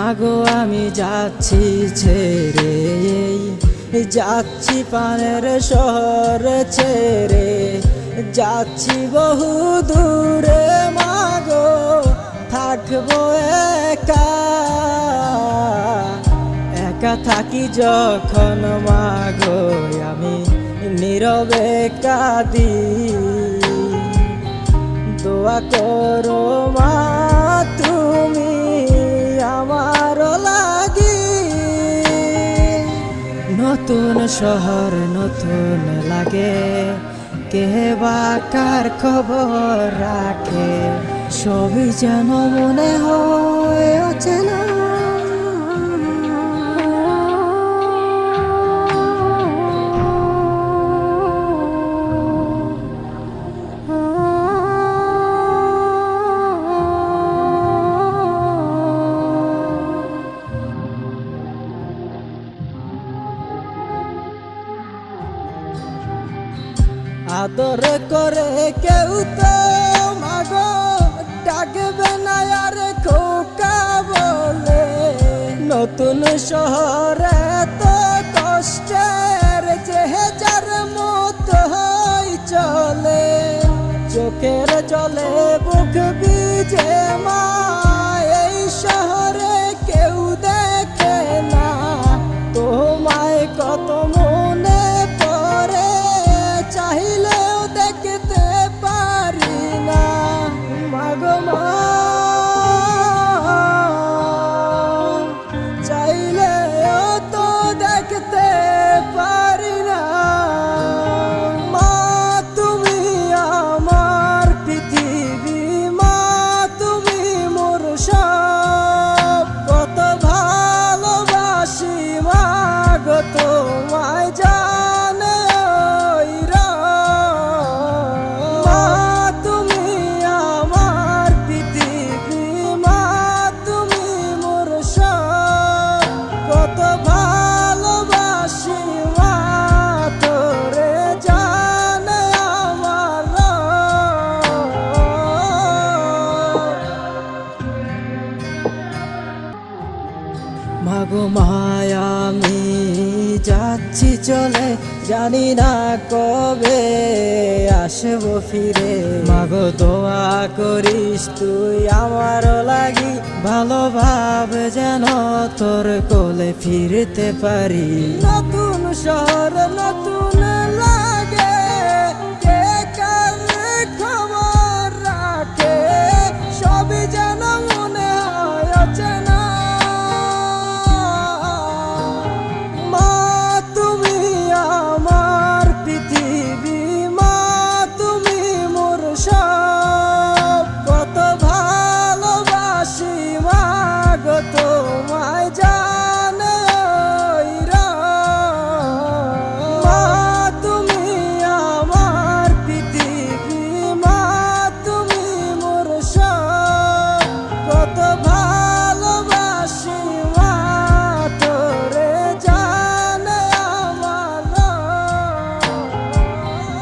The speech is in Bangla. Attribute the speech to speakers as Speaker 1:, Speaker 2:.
Speaker 1: মাগো আমি যাচ্ছি ছেড়ে, যাচ্ছি পানের শহর ছেড়ে, যাচ্ছি বহু দূরে মাগো থাকবো একা। একা থাকি যখন মাগো আমি নীরবে কাঁদি, দোয়া করো মা তুমি আমার লাগি। নতুন শহর নতুন লাগে, কে বা কার খবর রাখে, সবই যেন মনে হয় অচেনা। আদর করে কেউ তো মাগো ডাকবে না আর খোকা বলে। নতুন শহরে তো কষ্টের যে যার মতো চলে, চোখের জলে বুক ভিজে মা এই শহরে কেউ দেখে না। তোমায় কত মনে পড়ে, চাইলেও দেখতে পারি না মাগো মা, চাইলেও তো দেখতে পারি না। মা তুমি আমার পৃথিবী, মা তুমি মোর সব, কত ভালোবাসি মাগো তোমায় জানে ওই মা। তুমি আমার পৃথিবী, মা তুমি মোর সব, কত ভালোবাসি মা তোরে জানে আমার। মাগো মায়া আমি যাচ্ছি চলে, জানি না কবে আসবো ফিরে। মাগো দোয়া করিস তুই আমার লাগি, ভালোভাবে যেন তোর কোলে ফিরতে পারি। নতুন শহর নতুন লাগে,